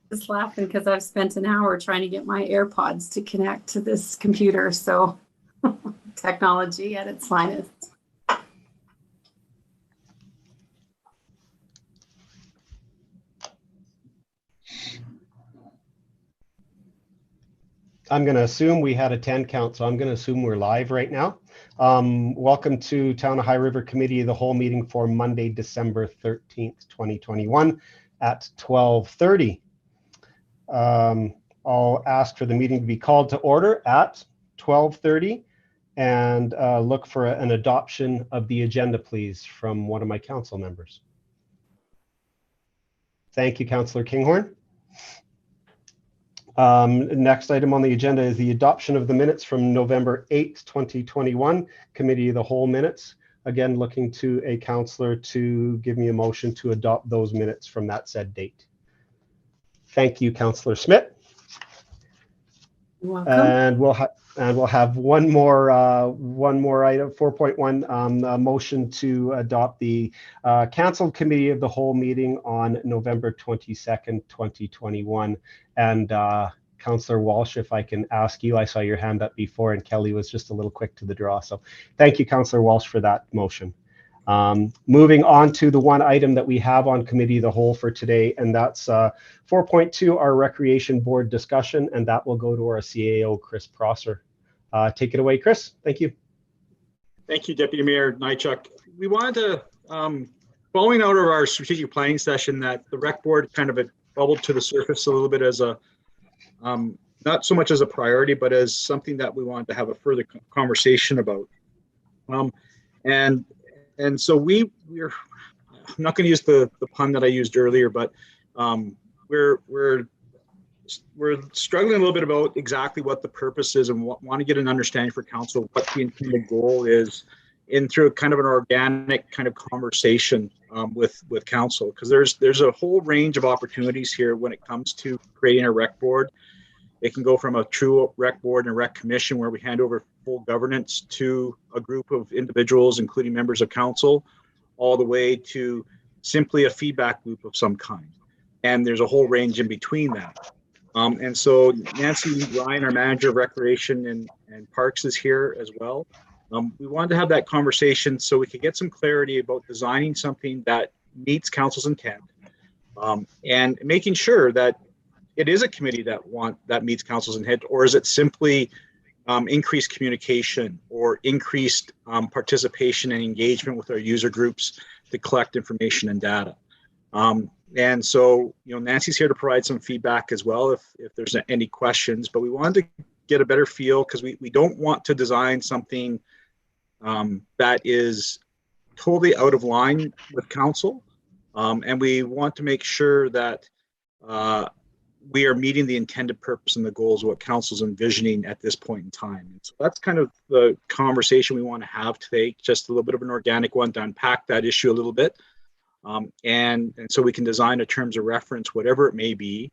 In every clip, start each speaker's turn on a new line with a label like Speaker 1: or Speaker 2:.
Speaker 1: Just laughing because I've spent an hour trying to get my AirPods to connect to this computer. So technology at its finest.
Speaker 2: I'm going to assume we had a 10 count, so I'm going to assume we're live right now. Welcome to Town of High River Committee of the Whole meeting for Monday, December 13th, 2021 at 12:30. I'll ask for the meeting to be called to order at 12:30 and look for an adoption of the agenda, please, from one of my council members. Thank you, Councillor Kinghorn. Next item on the agenda is the adoption of the minutes from November 8th, 2021, Committee of the Whole minutes. Again, looking to a councillor to give me a motion to adopt those minutes from that said date. Thank you, Councillor Smith.
Speaker 1: You're welcome.
Speaker 2: And we'll have one more item, 4.1, a motion to adopt the canceled Committee of the Whole meeting on November 22nd, 2021. And Councillor Walsh, if I can ask you, I saw your hand up before and Kelly was just a little quick to the draw. So thank you, Councillor Walsh, for that motion. Moving on to the one item that we have on Committee of the Whole for today, and that's 4.2, our Recreation Board discussion, and that will go to our CAO, Chris Prosser. Take it away, Chris. Thank you.
Speaker 3: Thank you, Deputy Mayor Nychuk. We wanted to, following out of our strategic planning session, that the Rec Board kind of bubbled to the surface a little bit as a, not so much as a priority, but as something that we wanted to have a further conversation about. And so we're, I'm not going to use the pun that I used earlier, but we're struggling a little bit about exactly what the purpose is and want to get an understanding for council what the intended goal is through kind of an organic kind of conversation with council, because there's a whole range of opportunities here when it comes to creating a rec board. It can go from a true rec board and a rec commission where we hand over full governance to a group of individuals, including members of council, all the way to simply a feedback loop of some kind. And there's a whole range in between that. And so Nancy Ryan, our manager of recreation and parks, is here as well. We wanted to have that conversation so we could get some clarity about designing something that meets council's intent, and making sure that it is a committee that meets council's intent, or is it simply increased communication or increased participation and engagement with our user groups to collect information and data. And so, Nancy's here to provide some feedback as well if there's any questions, but we wanted to get a better feel because we don't want to design something that is totally out of line with council. And we want to make sure that we are meeting the intended purpose and the goals of what council's envisioning at this point in time. And so that's kind of the conversation we want to have today, just a little bit of an organic one to unpack that issue a little bit. And so we can design a terms of reference, whatever it may be,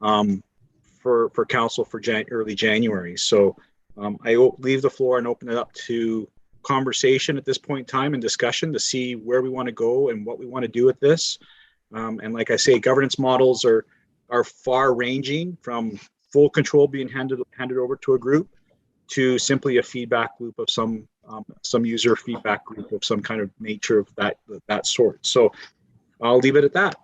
Speaker 3: for council for early January. So I leave the floor and open it up to conversation at this point in time and discussion to see where we want to go and what we want to do with this. And like I say, governance models are far ranging from full control being handed over to a group to simply a feedback loop of some user feedback group of some kind of nature of that sort. So I'll leave it at that.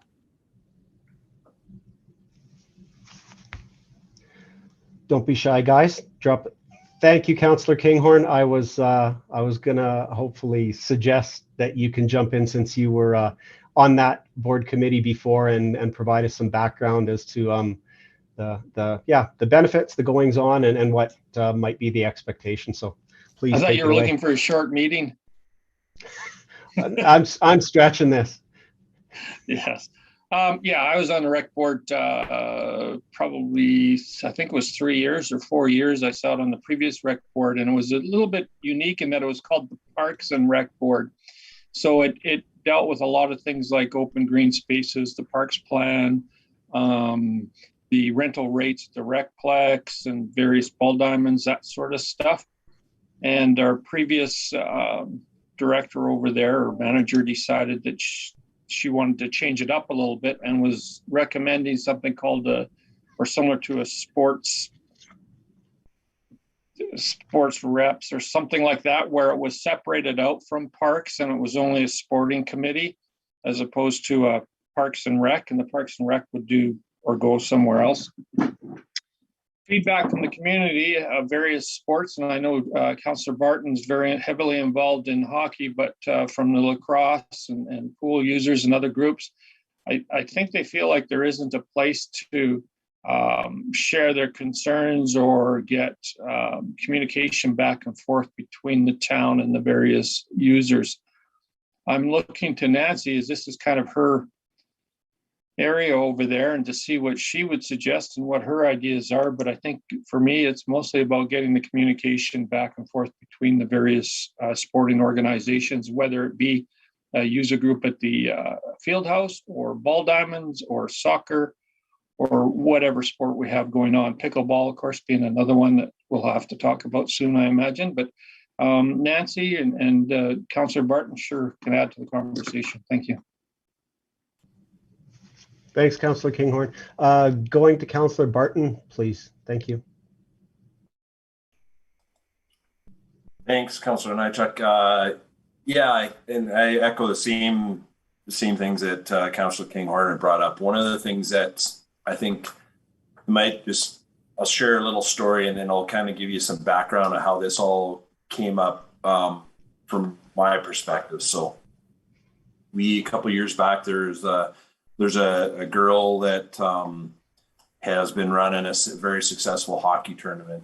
Speaker 2: Don't be shy, guys. Drop it. Thank you, Councillor Kinghorn. I was gonna hopefully suggest that you can jump in since you were on that board committee before and provide us some background as to the benefits, the goings on, and what might be the expectation. So please.
Speaker 4: I thought you were looking for a short meeting.
Speaker 2: I'm stretching this.
Speaker 4: Yes. Yeah, I was on the rec board probably, I think it was 3 years or 4 years. I sat on the previous rec board, and it was a little bit unique in that it was called the Parks and Rec Board. So it dealt with a lot of things like open green spaces, the parks plan, the rental rates, the recplex, and various ball diamonds, that sort of stuff. And our previous director over there, or manager, decided that she wanted to change it up a little bit and was recommending something called or similar to a sports reps or something like that, where it was separated out from parks and it was only a sporting committee as opposed to a Parks and Rec, and the Parks and Rec would do or go somewhere else. Feedback from the community of various sports, and I know Councillor Barton's very heavily involved in hockey, but from the lacrosse and pool users and other groups, I think they feel like there isn't a place to share their concerns or get communication back and forth between the town and the various users. I'm looking to Nancy, as this is kind of her area over there, and to see what she would suggest and what her ideas are. But I think for me, it's mostly about getting the communication back and forth between the various sporting organizations, whether it be a user group at the field house or ball diamonds or soccer or whatever sport we have going on. Pickleball, of course, being another one that we'll have to talk about soon, I imagine. But Nancy and Councillor Barton sure can add to the conversation. Thank you.
Speaker 2: Thanks, Councillor Kinghorn. Going to Councillor Barton, please. Thank you.
Speaker 5: Thanks, Councillor Nychuk. Yeah, and I echo the same things that Councillor Kinghorn had brought up. One of the things that I think I'll share a little story, and then I'll kind of give you some background on how this all came up from my perspective. So a couple of years back, there's a girl that has been running a very successful hockey tournament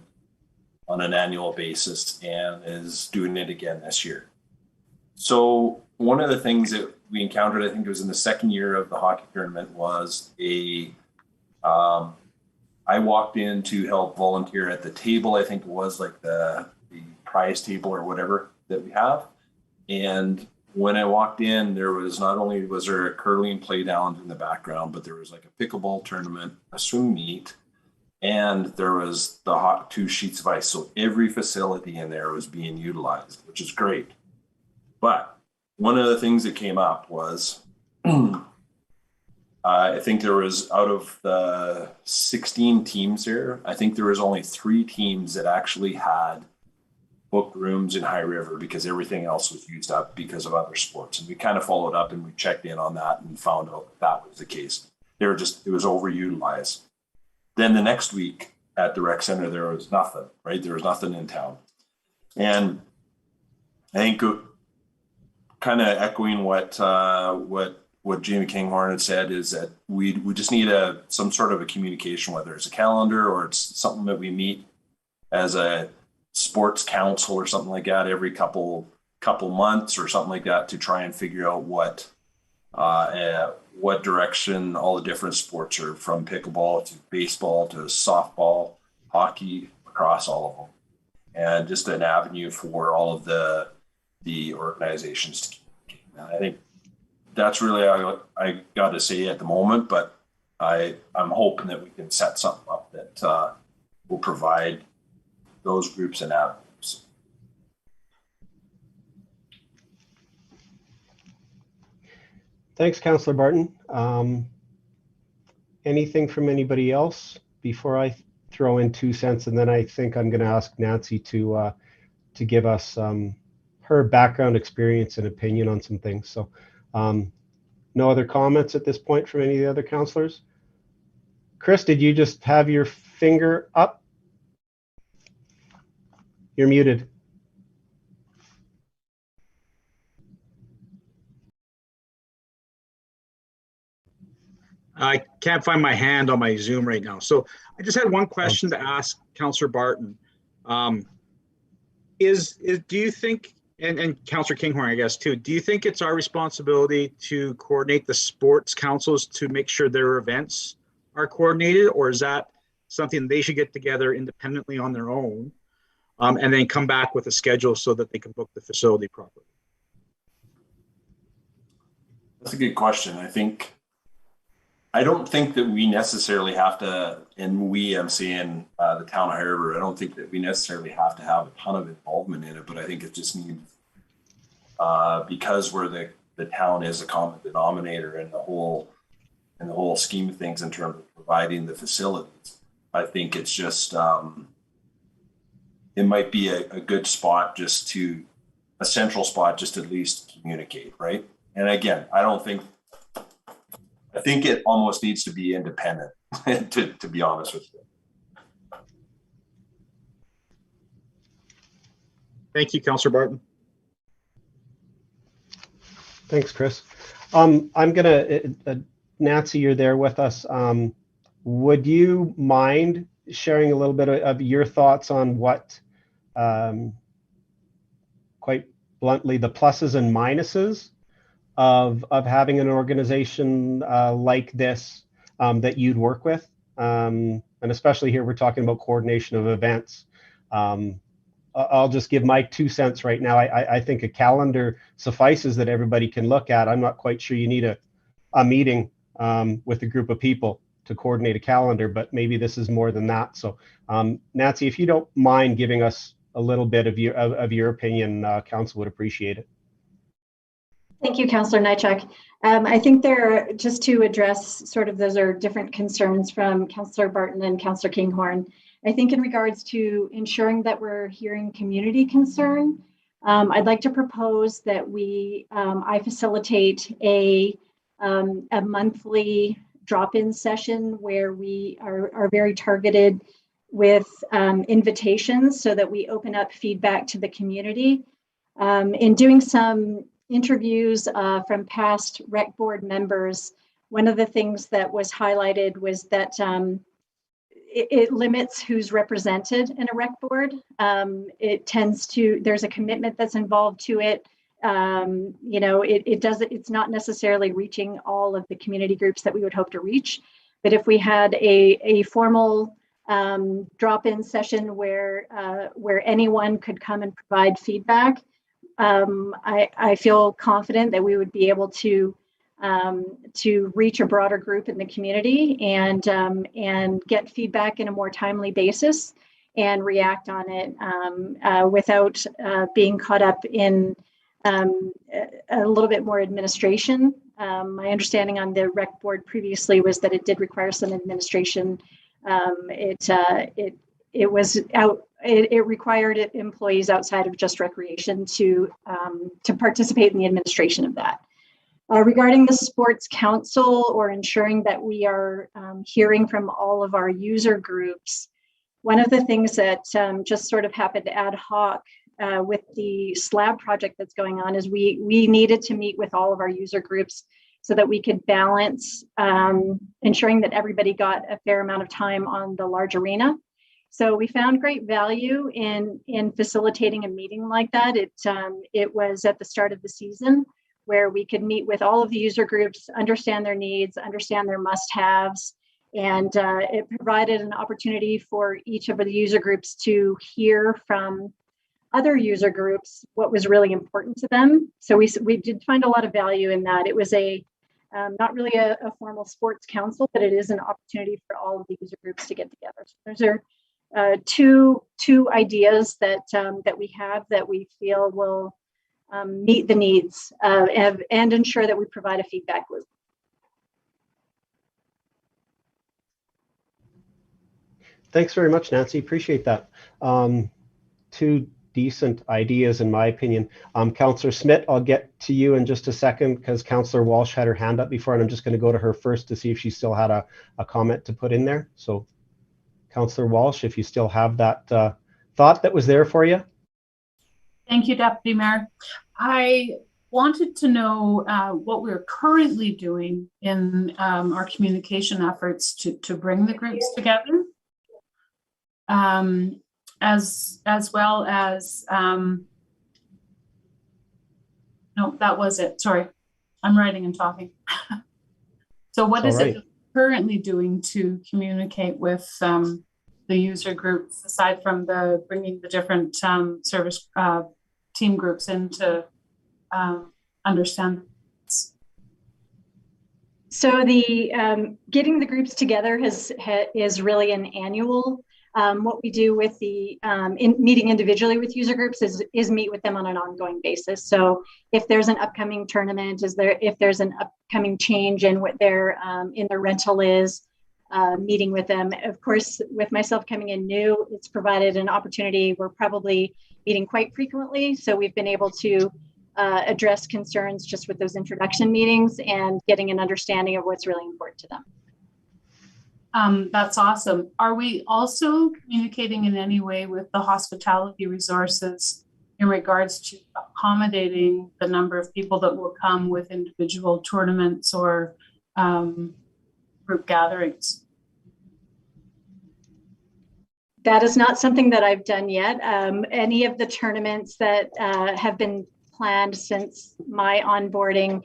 Speaker 5: on an annual basis and is doing it again this year. So one of the things that we encountered, I think it was in the second year of the hockey tournament, was I walked in to help volunteer at the table. I think it was like the prize table or whatever that we have. And when I walked in, there was not only was there a curling play down in the background, but there was like a pickleball tournament, a swim meet, and there was the hot 2 sheets of ice. So every facility in there was being utilized, which is great. But one of the things that came up was I think there was, out of the 16 teams here, I think there was only 3 teams that actually had booked rooms in High River, because everything else was used up because of other sports. And we kind of followed up and we checked in on that and found out that was the case. It was overutilized. Then the next week at the rec center, there was nothing, right? There was nothing in town. And I think kind of echoing what Jamie Kinghorn had said is that we just need some sort of a communication, whether it's a calendar or it's something that we meet as a sports council or something like that every couple months or something like that, to try and figure out what direction all the different sports are, from pickleball to baseball to softball, hockey, lacrosse, all of them, and just an avenue for all of the organizations to communicate. And I think that's really all I got to say at the moment, but I'm hoping that we can set something up that will provide those groups and avenues.
Speaker 2: Thanks, Councillor Barton. Anything from anybody else before I throw in 2 cents? And then I think I'm going to ask Nancy to give us her background, experience, and opinion on some things. So no other comments at this point from any of the other councillors? Chris, did you just have your finger up? You're muted.
Speaker 3: I can't find my hand on my Zoom right now. So I just had one question to ask Councillor Barton. Do you think, and Councillor Kinghorn, I guess too, do you think it's our responsibility to coordinate the sports councils to make sure their events are coordinated, or is that something they should get together independently on their own, and then come back with a schedule so that they can book the facility properly?
Speaker 5: That's a good question. I don't think that we necessarily have to, and I'm saying the town of High River, I don't think that we necessarily have to have a ton of involvement in it, but I think it just needs, because we're the the town is a common denominator in the whole scheme of things in terms of providing the facilities. I think it's just it might be a good spot a central spot just to at least communicate, right? And again, I think it almost needs to be independent, to be honest with you.
Speaker 3: Thank you, Councillor Barton.
Speaker 2: Thanks, Chris. I'm gonna, Nancy, you're there with us. Would you mind sharing a little bit of your thoughts on what, quite bluntly, the pluses and minuses of having an organization like this that you'd work with? And especially here, we're talking about coordination of events. I'll just give my 2 cents right now. I think a calendar suffices that everybody can look at. I'm not quite sure you need a meeting with a group of people to coordinate a calendar, but maybe this is more than that. So Nancy, if you don't mind giving us a little bit of your opinion, council would appreciate it.
Speaker 6: Thank you, Councillor Nychuk. I think just to address sort of those are different concerns from Councillor Barton and Councillor Kinghorn. I think in regards to ensuring that we're hearing community concern, I'd like to propose that I facilitate a monthly drop-in session where we are very targeted with invitations so that we open up feedback to the community. In doing some interviews from past rec board members, one of the things that was highlighted was that it limits who's represented in a rec board. There's a commitment that's involved to it. It's not necessarily reaching all of the community groups that we would hope to reach. But if we had a formal drop-in session where anyone could come and provide feedback, I feel confident that we would be able to reach a broader group in the community and get feedback in a more timely basis and react on it without being caught up in a little bit more administration. My understanding on the rec board previously was that it did require some administration. It required employees outside of just recreation to participate in the administration of that. Regarding the sports council or ensuring that we are hearing from all of our user groups, one of the things that just sort of happened ad hoc with the slab project that's going on is we needed to meet with all of our user groups so that we could balance ensuring that everybody got a fair amount of time on the large arena. So we found great value in facilitating a meeting like that. It was at the start of the season where we could meet with all of the user groups, understand their needs, understand their must-haves, and it provided an opportunity for each of the user groups to hear from other user groups what was really important to them. So we did find a lot of value in that. It was not really a formal sports council, but it is an opportunity for all of the user groups to get together. So those are two ideas that we have that we feel will meet the needs and ensure that we provide a feedback loop.
Speaker 2: Thanks very much, Nancy. Appreciate that. Two decent ideas, in my opinion. Councillor Smith, I'll get to you in just a second because Councillor Walsh had her hand up before, and I'm just going to go to her first to see if she still had a comment to put in there. So, Councillor Walsh, if you still have that thought that was there for you.
Speaker 7: Thank you, Deputy Mayor. I wanted to know what we're currently doing in our communication efforts to bring the groups together, as well as, no, that was it. Sorry, I'm writing and talking. So what is it currently doing to communicate with the user groups, aside from bringing the different service team groups in to understand? So
Speaker 6: the getting the groups together is really an annual What we do with the meeting individually with user groups is meet with them on an ongoing basis. So if there's an upcoming tournament, if there's an upcoming change in what their rental is, meeting with them. Of course, with myself coming in new, it's provided an opportunity. We're probably meeting quite frequently, so we've been able to address concerns just with those introduction meetings and getting an understanding of what's really important to them.
Speaker 7: That's awesome. Are we also communicating in any way with the hospitality resources in regards to accommodating the number of people that will come with individual tournaments or group gatherings?
Speaker 6: That is not something that I've done yet. Any of the tournaments that have been planned since my onboarding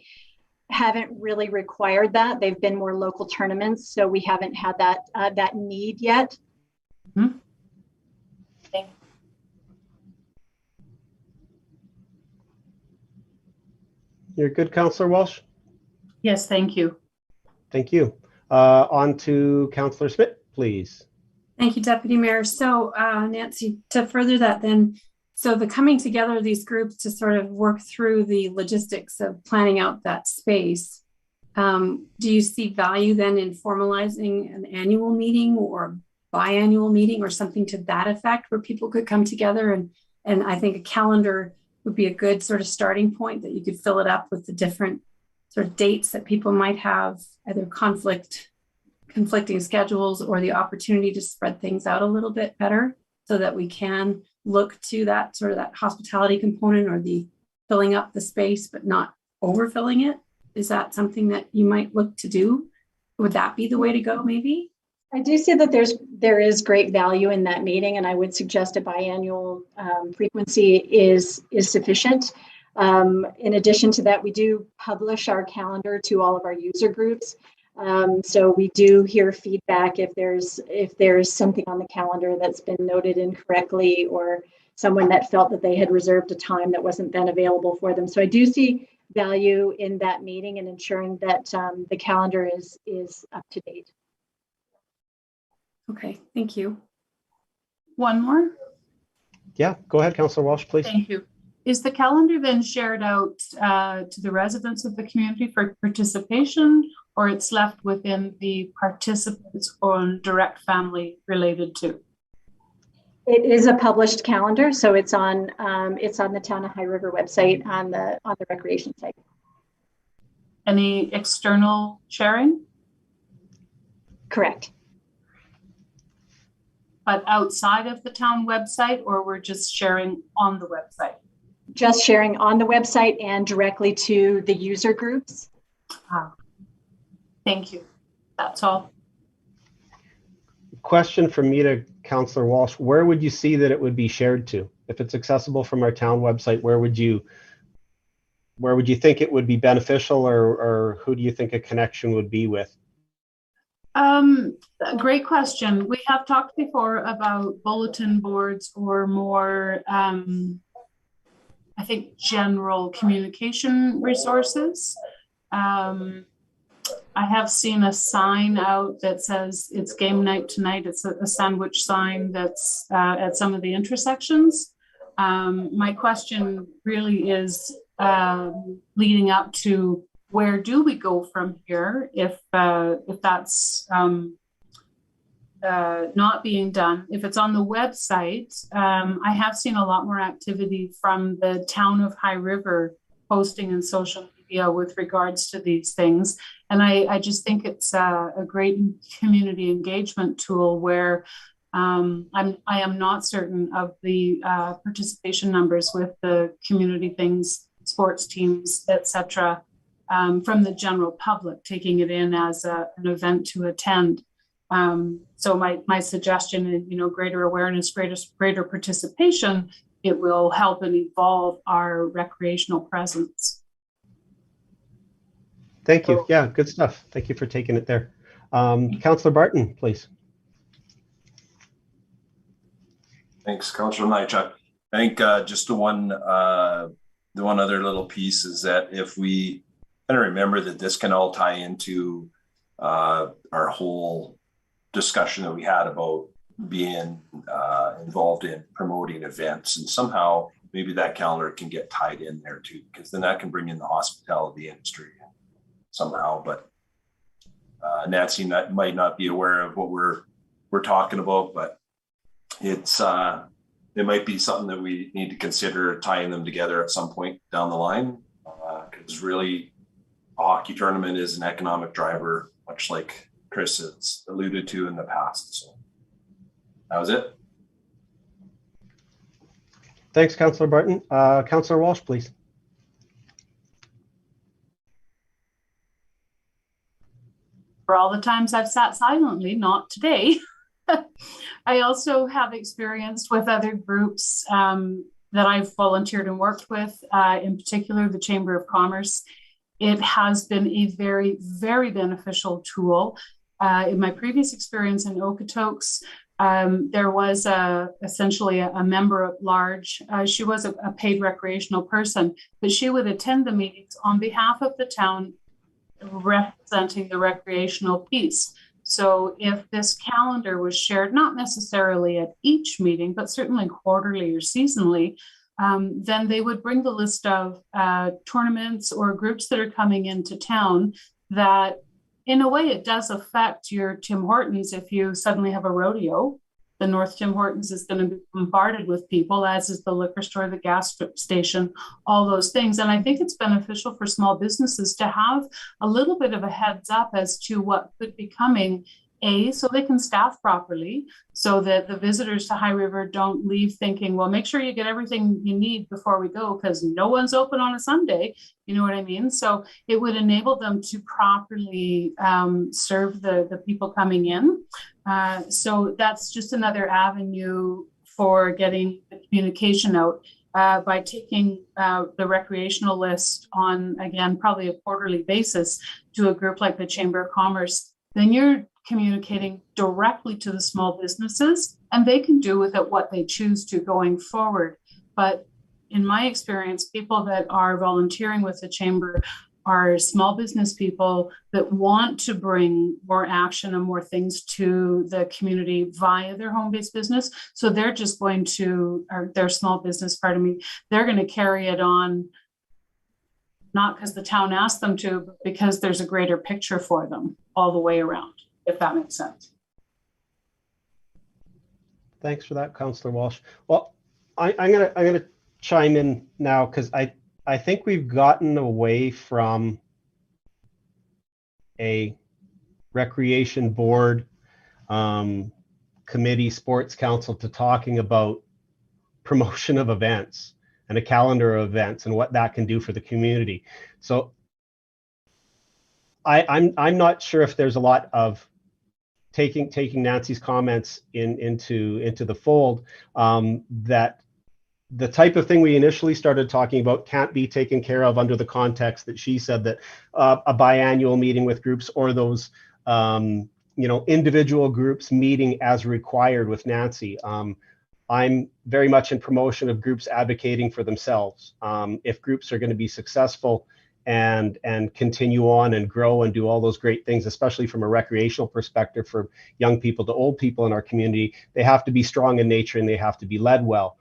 Speaker 6: haven't really required that. They've been more local tournaments, so we haven't had that need yet.
Speaker 7: Mm-hmm. Thank you.
Speaker 2: You're good, Councillor Walsh?
Speaker 7: Yes, thank you.
Speaker 2: Thank you. On to Councillor Smith, please.
Speaker 1: Thank you, Deputy Mayor. So Nancy, to further that then, so the coming together of these groups to sort of work through the logistics of planning out that space, do you see value then in formalizing an annual meeting or biannual meeting or something to that effect where people could come together? And I think a calendar would be a good sort of starting point that you could fill it up with the different sort of dates that people might have, either conflicting schedules or the opportunity to spread things out a little bit better so that we can look to that sort of that hospitality component or the filling up the space, but not overfilling it. Is that something that you might look to do? Would that be the way to go maybe?
Speaker 6: I do see that there is great value in that meeting, and I would suggest a biannual frequency is sufficient. In addition to that, we do publish our calendar to all of our user groups. So we do hear feedback if there's something on the calendar that's been noted incorrectly or someone that felt that they had reserved a time that wasn't then available for them. So I do see value in that meeting and ensuring that the calendar is up to date.
Speaker 1: Okay, thank you.
Speaker 7: One more?
Speaker 2: Yeah, go ahead, Councillor Walsh, please.
Speaker 7: Thank you. Is the calendar then shared out to the residents of the community for participation, or it's left within the participants' own direct family related to?
Speaker 6: It is a published calendar, so it's on the Town of High River website on the recreation site.
Speaker 7: Any external sharing?
Speaker 6: Correct.
Speaker 7: But outside of the town website, or we're just sharing on the website?
Speaker 6: Just sharing on the website and directly to the user groups.
Speaker 7: Thank you. That's all.
Speaker 2: Question from me to Councillor Walsh. Where would you see that it would be shared to? If it's accessible from our town website, where would you think it would be beneficial, or who do you think a connection would be with?
Speaker 7: Great question. We have talked before about bulletin boards or more, I think, general communication resources. I have seen a sign out that says it's game night tonight. It's a sandwich sign that's at some of the intersections. My question really is leading up to where do we go from here if that's not being done. If it's on the website, I have seen a lot more activity from the town of High River posting in social media with regards to these things. And I just think it's a great community engagement tool where I am not certain of the participation numbers with the community things, sports teams, etc. From the general public taking it in as an event to attend. So my suggestion is, greater awareness, greater participation, it will help and evolve our recreational presence.
Speaker 2: Thank you. Yeah, good stuff. Thank you for taking it there. Councillor Barton, please.
Speaker 5: Thanks, Councillor Nychuk. I think just the one other little piece is that if we kind of remember that this can all tie into our whole discussion that we had about being involved in promoting events, and somehow maybe that calendar can get tied in there too, because then that can bring in the hospitality industry somehow. But Nancy might not be aware of what we're talking about, but it's it might be something that we need to consider tying them together at some point down the line, because really a hockey tournament is an economic driver, much like Chris has alluded to in the past. So that was it.
Speaker 2: Thanks, Councillor Barton. Councillor Walsh, please.
Speaker 7: For all the times I've sat silently, not today. I also have experienced with other groups that I've volunteered and worked with, in particular the Chamber of Commerce. It has been a very, very beneficial tool. In my previous experience in Okotoks, there was essentially a member at large. She was a paid recreational person, but she would attend the meetings on behalf of the town, representing the recreational piece. So if this calendar was shared, not necessarily at each meeting, but certainly quarterly or seasonally, then they would bring the list of tournaments or groups that are coming into town that, in a way, it does affect your Tim Hortons. If you suddenly have a rodeo, the North Tim Hortons is going to be bombarded with people, as is the liquor store, the gas station, all those things. And I think it's beneficial for small businesses to have a little bit of a heads up as to what could be coming, so they can staff properly, so that the visitors to High River don't leave thinking, well, make sure you get everything you need before we go, because no one's open on a Sunday. You know what I mean? So it would enable them to properly serve the people coming in. So that's just another avenue for getting the communication out, by taking the recreational list on, again, probably a quarterly basis to a group like the Chamber of Commerce. Then you're communicating directly to the small businesses, and they can do with it what they choose to going forward. But in my experience, people that are volunteering with the Chamber are small business people that want to bring more action and more things to the community via their home-based business. So they're just going to, or their small business, pardon me, they're going to carry it on, not because the town asked them to, but because there's a greater picture for them all the way around, if that makes sense.
Speaker 2: Thanks for that, Councillor Walsh. Well, I'm gonna chime in now, because I think we've gotten away from a recreation board, committee, sports council, to talking about promotion of events and a calendar of events and what that can do for the community. So I'm not sure if there's a lot of taking Nancy's comments into the fold, that the type of thing we initially started talking about can't be taken care of under the context that she said, that a biannual meeting with groups, or those individual groups meeting as required with Nancy. I'm very much in promotion of groups advocating for themselves. If groups are going to be successful and continue on and grow and do all those great things, especially from a recreational perspective for young people to old people in our community, they have to be strong in nature and they have to be led well.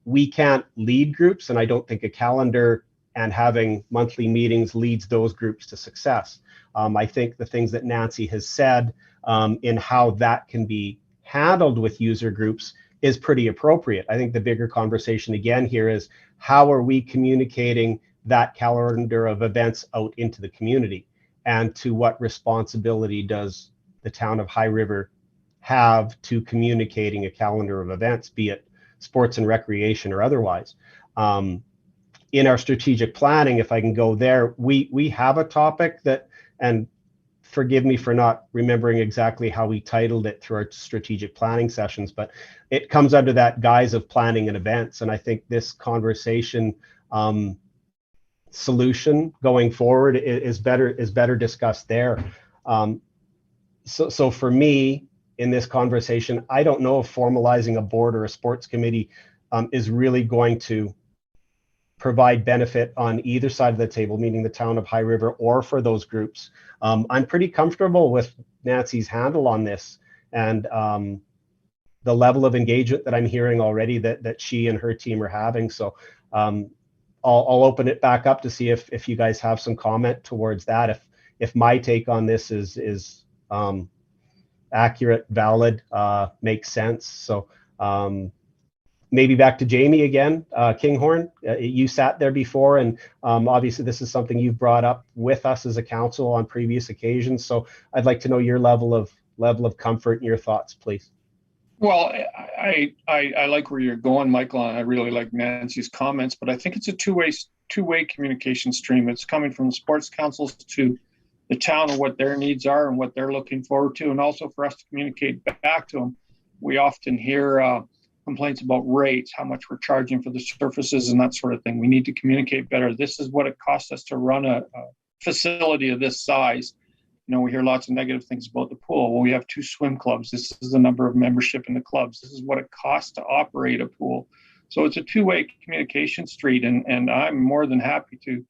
Speaker 2: We can't lead groups, and I don't think a calendar and having monthly meetings leads those groups to success. I think the things that Nancy has said in how that can be handled with user groups is pretty appropriate. I think the bigger conversation again here is, how are we communicating that calendar of events out into the community, and to what responsibility does the town of High River have to communicating a calendar of events, be it sports and recreation or otherwise. In our strategic planning, if I can go there, we have a topic that, and forgive me for not remembering exactly how we titled it through our strategic planning sessions, but it comes under that guise of planning and events. And I think this conversation solution going forward is better discussed there. So for me, in this conversation, I don't know if formalizing a board or a sports committee is really going to provide benefit on either side of the table, meaning the town of High River or for those groups. I'm pretty comfortable with Nancy's handle on this, and the level of engagement that I'm hearing already that she and her team are having. So I'll open it back up to see if you guys have some comment towards that. If my take on this is accurate, valid, makes sense. So maybe back to Jamie again, Kinghorn. You sat there before, and obviously this is something you've brought up with us as a council on previous occasions. So I'd like to know your level of comfort and your thoughts, please.
Speaker 4: Well, I like where you're going, Michael, and I really like Nancy's comments, but I think it's a two-way communication stream. It's coming from the sports councils to the town and what their needs are and what they're looking forward to, and also for us to communicate back to them. We often hear complaints about rates, how much we're charging for the surfaces and that sort of thing. We need to communicate better. This is what it costs us to run a facility of this size. You know, we hear lots of negative things about the pool. Well, we have 2 swim clubs. This is the number of membership in the clubs. This is what it costs to operate a pool. So it's a two-way communication street, and I'm more than happy to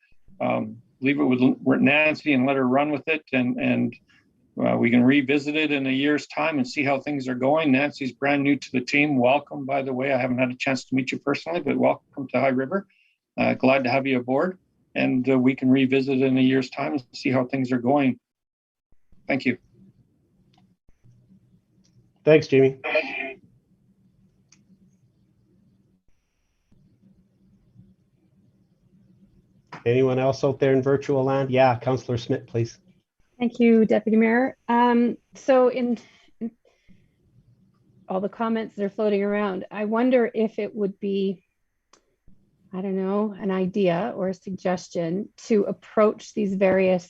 Speaker 4: leave it with Nancy and let her run with it, and we can revisit it in a year's time and see how things are going. Nancy's brand new to the team. Welcome, by the way. I haven't had a chance to meet you personally, but welcome to High River. Glad to have you aboard, and we can revisit in a year's time and see how things are going. Thank you.
Speaker 2: Thanks, Jamie. Anyone else out there in virtual land? Yeah, Councillor Smith, please.
Speaker 1: Thank you, Deputy Mayor. So in all the comments that are floating around, I wonder if it would be, I don't know, an idea or a suggestion to approach these various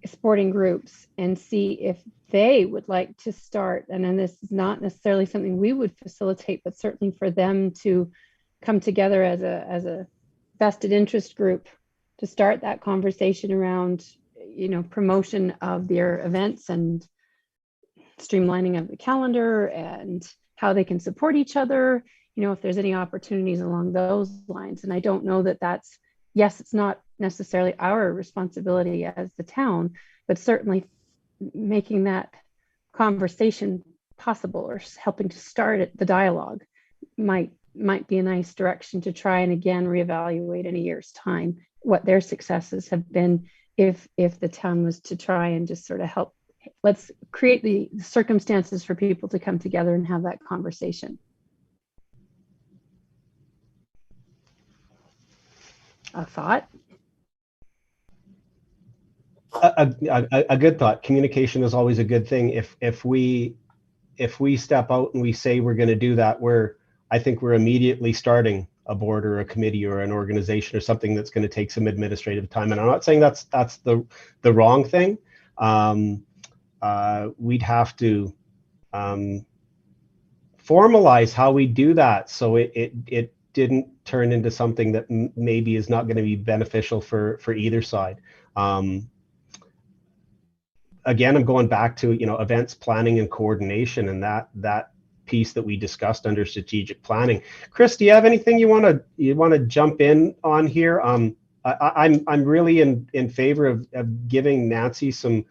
Speaker 1: sporting groups and see if they would like to start, and then this is not necessarily something we would facilitate, but certainly for them to come together as a vested interest group to start that conversation around, you know, promotion of their events and streamlining of the calendar and how they can support each other, you know, if there's any opportunities along those lines. And I don't know that that's, yes, it's not necessarily our responsibility as the town, but certainly making that conversation possible or helping to start the dialogue might be a nice direction to try and again reevaluate in a year's time what their successes have been if the town was to try and just sort of help. Let's create the circumstances for people to come together and have that conversation. A thought?
Speaker 2: A good thought. Communication is always a good thing. If we step out and we say we're going to do that, I think we're immediately starting a board or a committee or an organization or something that's going to take some administrative time. And I'm not saying that's the wrong thing. We'd have to formalize how we do that so it didn't turn into something that maybe is not going to be beneficial for either side. Again, I'm going back to, you know, events planning and coordination and that piece that we discussed under strategic planning. Chris, do you have anything you want to jump in on here? I'm really in favor of giving Nancy some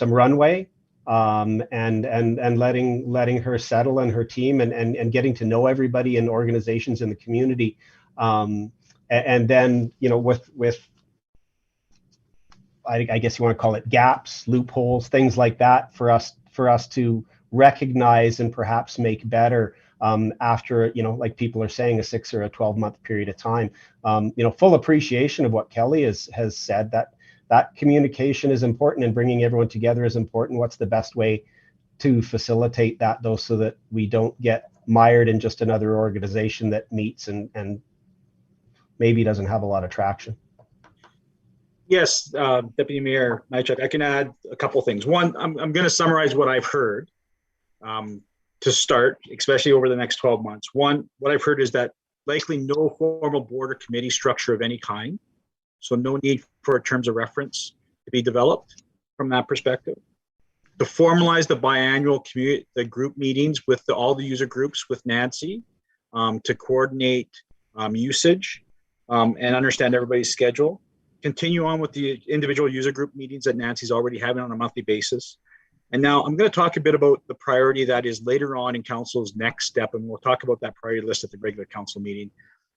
Speaker 2: runway and letting her settle and her team and getting to know everybody and organizations in the community, and then, you know, with I guess you want to call it gaps, loopholes, things like that for us to recognize and perhaps make better after, you know, like people are saying, a 6 or a 12-month period of time. You know, full appreciation of what Kelly has said, that communication is important and bringing everyone together is important. What's the best way to facilitate that, though, so that we don't get mired in just another organization that meets and maybe doesn't have a lot of traction?
Speaker 3: Yes, Deputy Mayor Nychuk, I can add a couple things. One, I'm going to summarize what I've heard to start, especially over the next 12 months. One, what I've heard is that likely no formal board or committee structure of any kind. So no need for terms of reference to be developed from that perspective. To formalize the biannual the group meetings with all the user groups with Nancy, to coordinate usage and understand everybody's schedule. Continue on with the individual user group meetings that Nancy's already having on a monthly basis. And now I'm going to talk a bit about the priority that is later on in council's next step, and we'll talk about that priority list at the regular council meeting.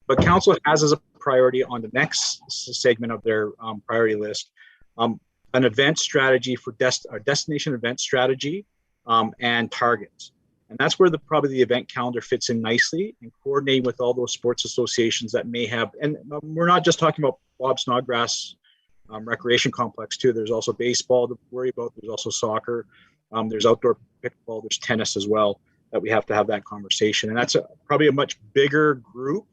Speaker 3: But council has as a priority on the next segment of their priority list, an event strategy for a destination event strategy and targets. And that's where probably the event calendar fits in nicely, and coordinating with all those sports associations that may have, and we're not just talking about Bob Snodgrass recreation complex too. There's also baseball to worry about. There's also soccer. There's outdoor pickleball. There's tennis as well that we have to have that conversation. And that's probably a much bigger group,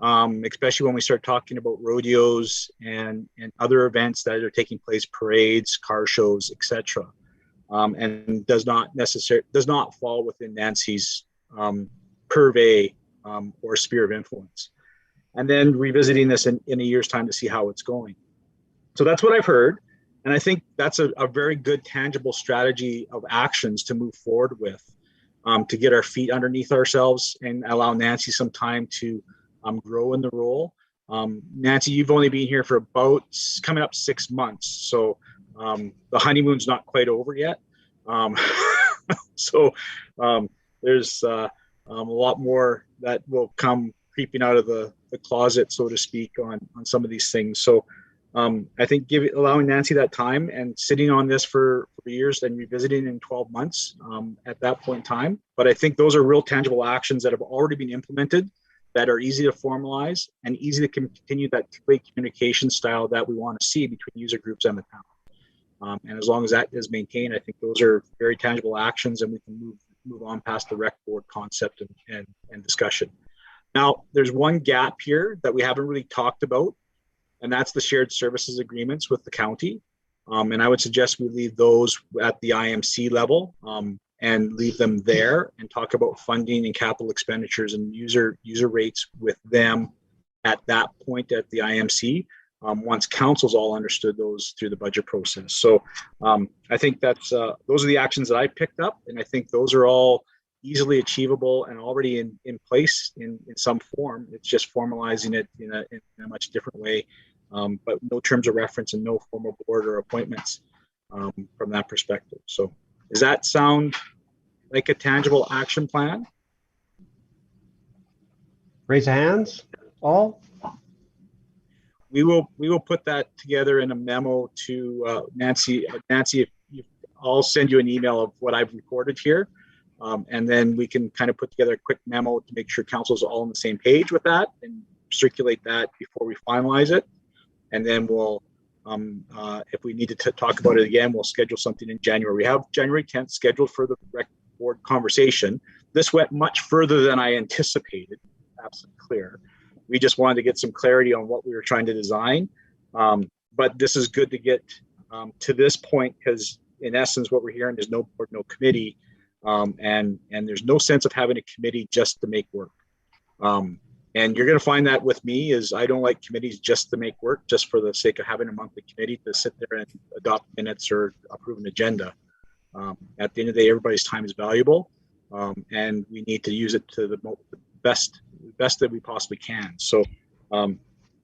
Speaker 3: especially when we start talking about rodeos and other events that are taking place, parades, car shows, etc. And does not fall within Nancy's purvey or sphere of influence. And then revisiting this in a year's time to see how it's going. So that's what I've heard. And I think that's a very good tangible strategy of actions to move forward with, to get our feet underneath ourselves and allow Nancy some time to grow in the role. Nancy, you've only been here for about coming up 6 months. So the honeymoon's not quite over yet. So there's a lot more that will come creeping out of the closet, so to speak, on some of these things. So I think allowing Nancy that time and sitting on this for years and revisiting in 12 months at that point in time. But I think those are real tangible actions that have already been implemented, that are easy to formalize and easy to continue that two-way communication style that we want to see between user groups and the town. And as long as that is maintained, I think those are very tangible actions, and we can move on past the rec board concept and discussion. Now, there's one gap here that we haven't really talked about, and that's the shared services agreements with the county. And I would suggest we leave those at the IMC level and leave them there, and talk about funding and capital expenditures and user rates with them at that point at the IMC, once council's all understood those through the budget process. So I think that's those are the actions that I picked up, and I think those are all easily achievable and already in place in some form. It's just formalizing it in a much different way, but no terms of reference and no formal board or appointments from that perspective. So does that sound like a tangible action plan?
Speaker 2: Raise your hands, all.
Speaker 3: We will put that together in a memo to Nancy. Nancy, I'll send you an email of what I've recorded here. And then we can kind of put together a quick memo to make sure council's all on the same page with that, and circulate that before we finalize it. And then we'll, if we need to talk about it again, we'll schedule something in January. We have January 10th scheduled for the rec board conversation. This went much further than I anticipated, absolutely clear. We just wanted to get some clarity on what we were trying to design. But this is good to get to this point, because in essence, what we're hearing is no board, no committee. And there's no sense of having a committee just to make work. And you're going to find that with me is I don't like committees just to make work, just for the sake of having a monthly committee to sit there and adopt minutes or approve an agenda. At the end of the day, everybody's time is valuable, and we need to use it to the best that we possibly can. So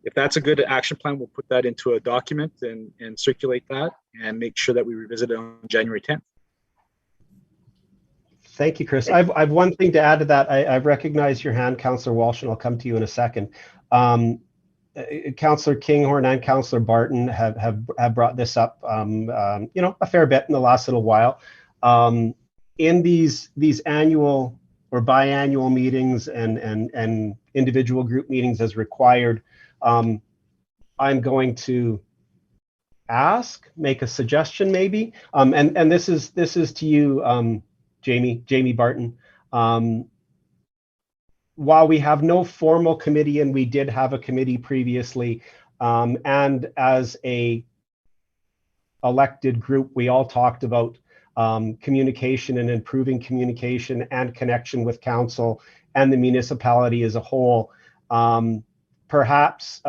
Speaker 3: if that's a good action plan, we'll put that into a document and circulate that, and make sure that we revisit it on January 10th.
Speaker 2: Thank you, Chris. I've one thing to add to that. I've recognized your hand, Councillor Walsh, and I'll come to you in a second. Councillor Kinghorn and Councillor Barton have brought this up, a fair bit in the last little while. In these annual or biannual meetings and individual group meetings as required, I'm going to make a suggestion maybe, and this is to you, Jamie Barton. While we have no formal committee, and we did have a committee previously, and as a elected group, we all talked about communication and improving communication and connection with council and the municipality as a whole. Perhaps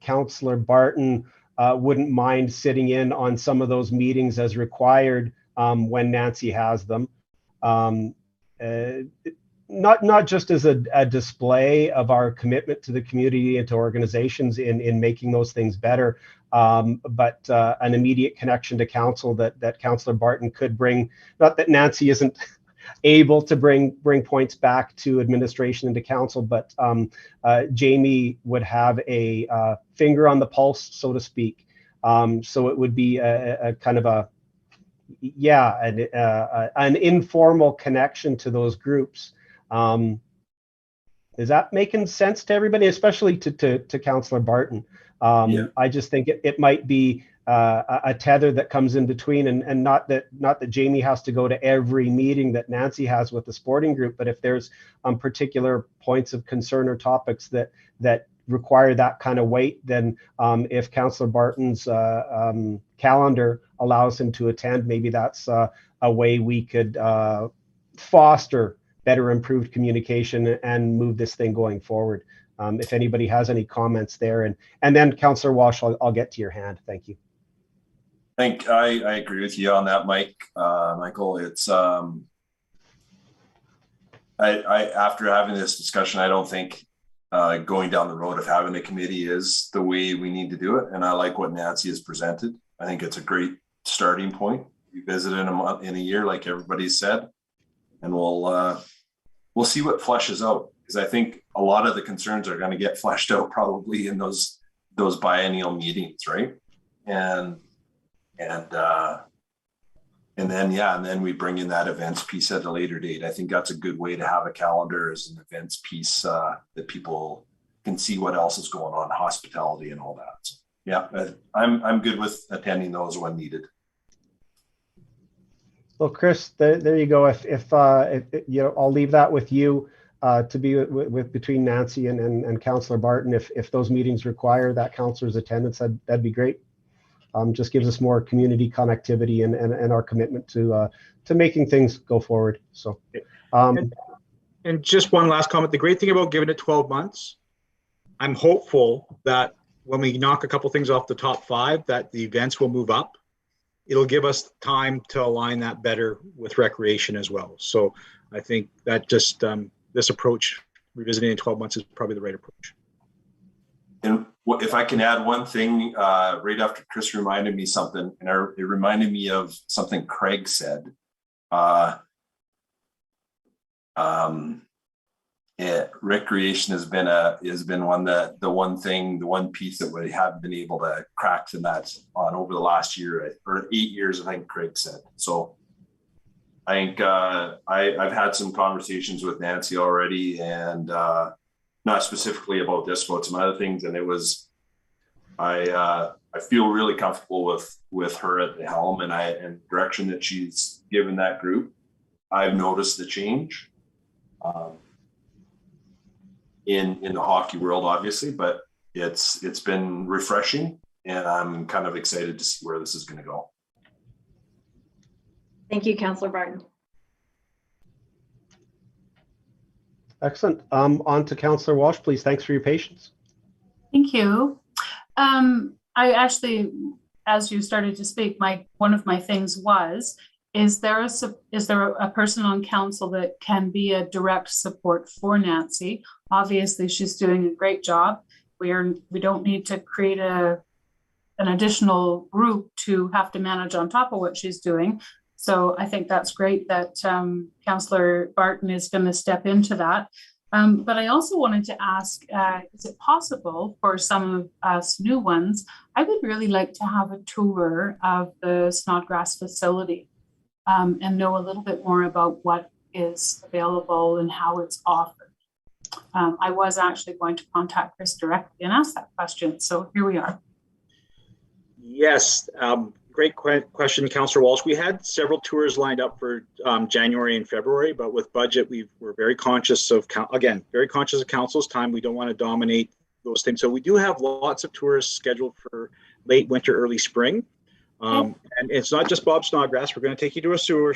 Speaker 2: Councillor Barton wouldn't mind sitting in on some of those meetings as required when Nancy has them. not just as a display of our commitment to the community and to organizations in making those things better, but an immediate connection to council that Councillor Barton could bring. Not that Nancy isn't able to bring points back to administration and to council, but Jamie would have a finger on the pulse, so to speak. So it would be a kind of an informal connection to those groups. Is that making sense to everybody, especially to Councillor Barton?
Speaker 5: Yeah.
Speaker 2: I just think it might be a tether that comes in between, and not that Jamie has to go to every meeting that Nancy has with the sporting group, but if there's particular points of concern or topics that require that kind of weight, then if Councillor Barton's calendar allows him to attend, maybe that's a way we could foster better improved communication and move this thing going forward. If anybody has any comments there, and then Councillor Walsh, I'll get to your hand. Thank you.
Speaker 5: I think I agree with you on that, Michael. It's I after having this discussion, I don't think going down the road of having a committee is the way we need to do it. And I like what Nancy has presented. I think it's a great starting point. We visit in a year, like everybody said, and we'll see what fleshes out. Because I think a lot of the concerns are going to get fleshed out probably in those biennial meetings, right? And then we bring in that events piece at a later date. I think that's a good way to have a calendar as an events piece that people can see what else is going on, hospitality and all that. So, yeah, I'm good with attending those when needed.
Speaker 2: Well, Chris, there you go. If you know, I'll leave that with you to be with between Nancy and Councillor Barton. If those meetings require that councillor's attendance, that'd be great. Just gives us more community connectivity and our commitment to making things go forward. So,
Speaker 3: and just one last comment. The great thing about giving it 12 months, I'm hopeful that when we knock a couple things off the top 5, that the events will move up. It'll give us time to align that better with recreation as well. So I think that just this approach, revisiting in 12 months, is probably the right approach.
Speaker 5: And if I can add one thing, right after Chris reminded me something, and it reminded me of something Craig said. Recreation has been the one piece that we haven't been able to crack the nut on over the last year or 8 years, I think Craig said. So I think I've had some conversations with Nancy already, and not specifically about this, but some other things. And I feel really comfortable with her at the helm and direction that she's given that group. I've noticed the change in the hockey world, obviously, but it's been refreshing, and I'm kind of excited to see where this is going to go.
Speaker 6: Thank you, Councillor Barton.
Speaker 2: excellent. On to Councillor Walsh, please. Thanks for your patience.
Speaker 7: Thank you. I actually, as you started to speak, one of my things was, is there a person on council that can be a direct support for Nancy? Obviously, she's doing a great job. We don't need to create an additional group to have to manage on top of what she's doing. So I think that's great that Councillor Barton is going to step into that. But I also wanted to ask, is it possible for some of us new ones, I would really like to have a tour of the Snodgrass facility and know a little bit more about what is available and how it's offered. I was actually going to contact Chris directly and ask that question. So here we are.
Speaker 3: Yes, great question, Councillor Walsh. We had several tours lined up for January and February, but with budget, we're very conscious of, council's time. We don't want to dominate those things. So we do have lots of tours scheduled for late winter, early spring. And it's not just Bob Snodgrass. We're going to take you to a sewer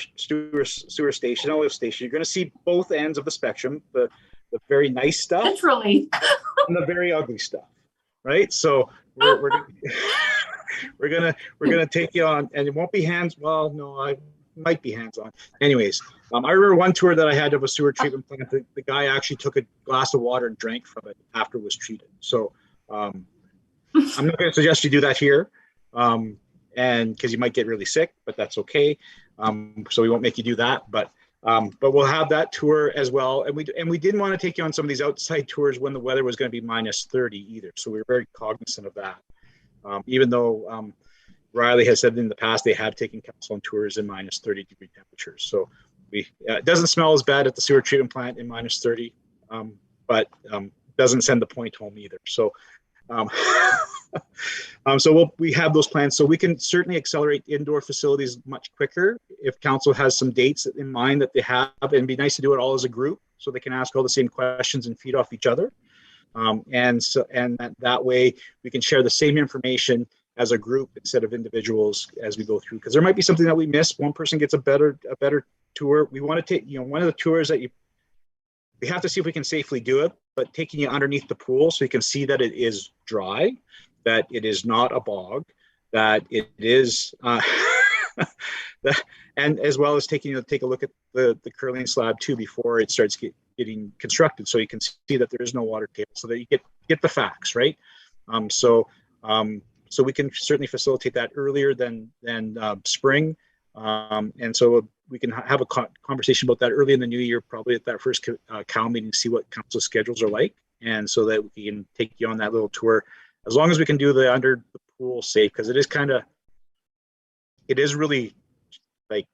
Speaker 3: station, a lift station. You're going to see both ends of the spectrum, the very nice stuff,
Speaker 7: literally,
Speaker 3: and the very ugly stuff, right? So we're gonna take you on, and it won't be hands. Well, no, might be hands-on. Anyways, I remember one tour that I had of a sewer treatment plant. The guy actually took a glass of water and drank from it after it was treated. So I'm not going to suggest you do that here, and because you might get really sick, but that's okay. So we won't make you do that, but we'll have that tour as well. And we didn't want to take you on some of these outside tours when the weather was going to be minus 30 either. So we were very cognizant of that. Even though Riley has said in the past they have taken council on tours in minus 30-degree temperatures. So it doesn't smell as bad at the sewer treatment plant in minus 30, but doesn't send the point home either. So so we have those plans, so we can certainly accelerate indoor facilities much quicker if council has some dates in mind that they have. And it'd be nice to do it all as a group so they can ask all the same questions and feed off each other. And that way we can share the same information as a group instead of individuals as we go through, because there might be something that we miss. One person gets a better tour. We want to take, one of the tours that we have to see if we can safely do it, but taking you underneath the pool so you can see that it is dry, that it is not a bog, that it is, and as well as taking you to take a look at the curling slab too before it starts getting constructed, so you can see that there is no water table, so that you get the facts right. So we can certainly facilitate that earlier than spring, and so we can have a conversation about that early in the new year, probably at that first COW meeting, see what council schedules are like, and so that we can take you on that little tour, as long as we can do the under the pool safe, because it is really like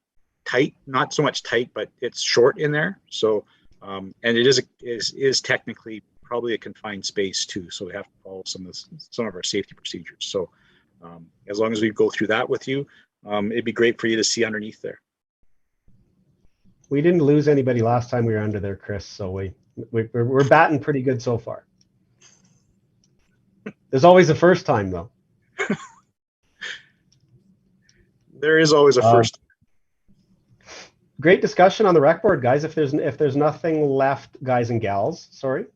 Speaker 3: tight, not so much tight, but it's short in there. So and it is technically probably a confined space too, so we have to follow some of our safety procedures. So as long as we go through that with you, it'd be great for you to see underneath there.
Speaker 2: We didn't lose anybody last time we were under there, Chris, so we're batting pretty good so far. There's always a first time though.
Speaker 3: There is always a first.
Speaker 2: Great discussion on the rec board, guys. If there's nothing left, guys and gals, sorry.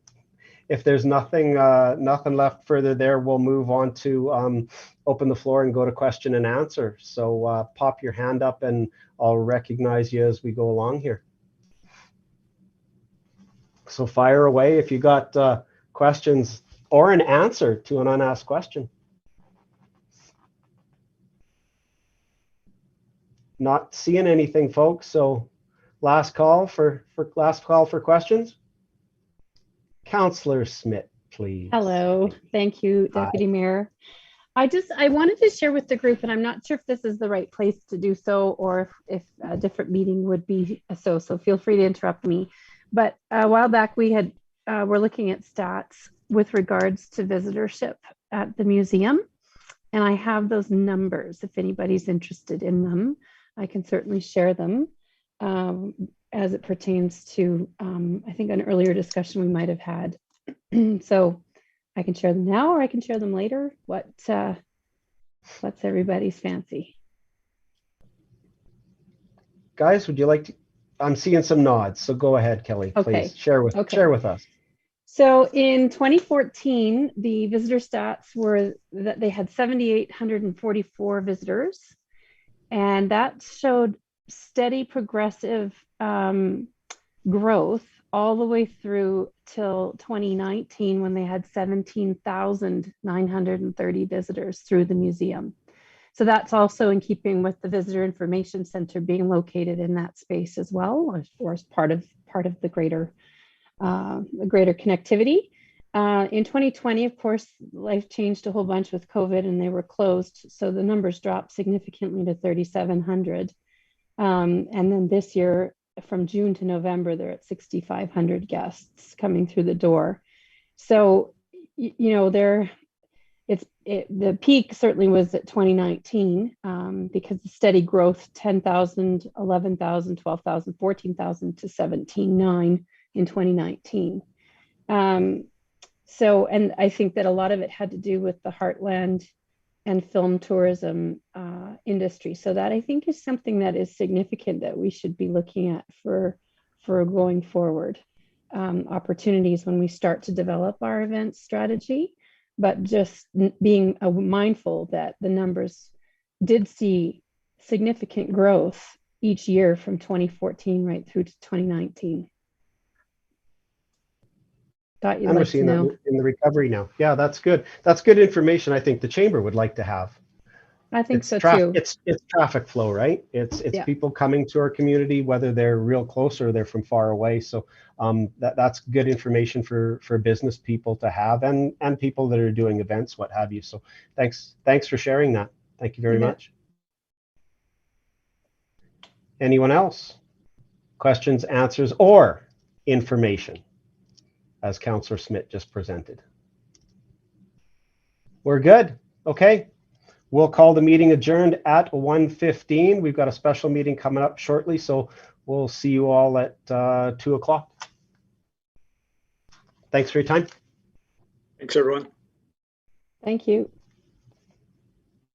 Speaker 2: If there's nothing left further there, we'll move on to open the floor and go to question and answer. So pop your hand up and I'll recognize you as we go along here. So fire away if you got questions or an answer to an unasked question. Not seeing anything, folks. So last call for questions. Councillor Smith, please.
Speaker 8: Hello, thank you, Deputy Mayor. I wanted to share with the group, and I'm not sure if this is the right place to do so, or if a different meeting would be so feel free to interrupt me. But a while back we had we're looking at stats with regards to visitorship at the museum, and I have those numbers. If anybody's interested in them, I can certainly share them as it pertains to I think an earlier discussion we might have had. So I can share them now, or I can share them later. What's everybody's fancy?
Speaker 2: Guys, would you like to? I'm seeing some nods, so go ahead, Kelly.
Speaker 8: Okay.
Speaker 2: Please share with us.
Speaker 8: So in 2014, the visitor stats were that they had 7,844 visitors, and that showed steady progressive growth all the way through till 2019, when they had 17,930 visitors through the museum. So that's also in keeping with the Visitor Information Center being located in that space as well, or as part of the greater connectivity. In 2020, of course, life changed a whole bunch with COVID, and they were closed, so the numbers dropped significantly to 3,700. And then this year, from June to November, they're at 6,500 guests coming through the door. So, you know, the peak certainly was at 2019 because the steady growth, 10,000, 11,000, 12,000, 14,000 to 17,900 in 2019. So, and I think that a lot of it had to do with the Heartland and film tourism industry. So that I think is something that is significant that we should be looking at for going forward. Opportunities when we start to develop our event strategy, but just being mindful that the numbers did see significant growth each year from 2014 right through to 2019. Thought you'd
Speaker 2: And we're
Speaker 8: like to
Speaker 2: seeing
Speaker 8: know.
Speaker 2: that in the recovery now. Yeah, that's good. That's good information. I think the chamber would like to have.
Speaker 8: I think
Speaker 2: It's
Speaker 8: so too.
Speaker 2: It's traffic flow, right? It's
Speaker 8: Yeah.
Speaker 2: people coming to our community, whether they're real close or they're from far away. So that's good information for business people to have, and people that are doing events, what have you. So thanks for sharing that. Thank you very much. Anyone else? Questions, answers, or information, as Councillor Smith just presented? We're good. Okay. We'll call the meeting adjourned at 1:15. We've got a special meeting coming up shortly, so we'll see you all at 2 o'clock. Thanks for your time.
Speaker 3: Thanks, everyone.
Speaker 8: Thank you.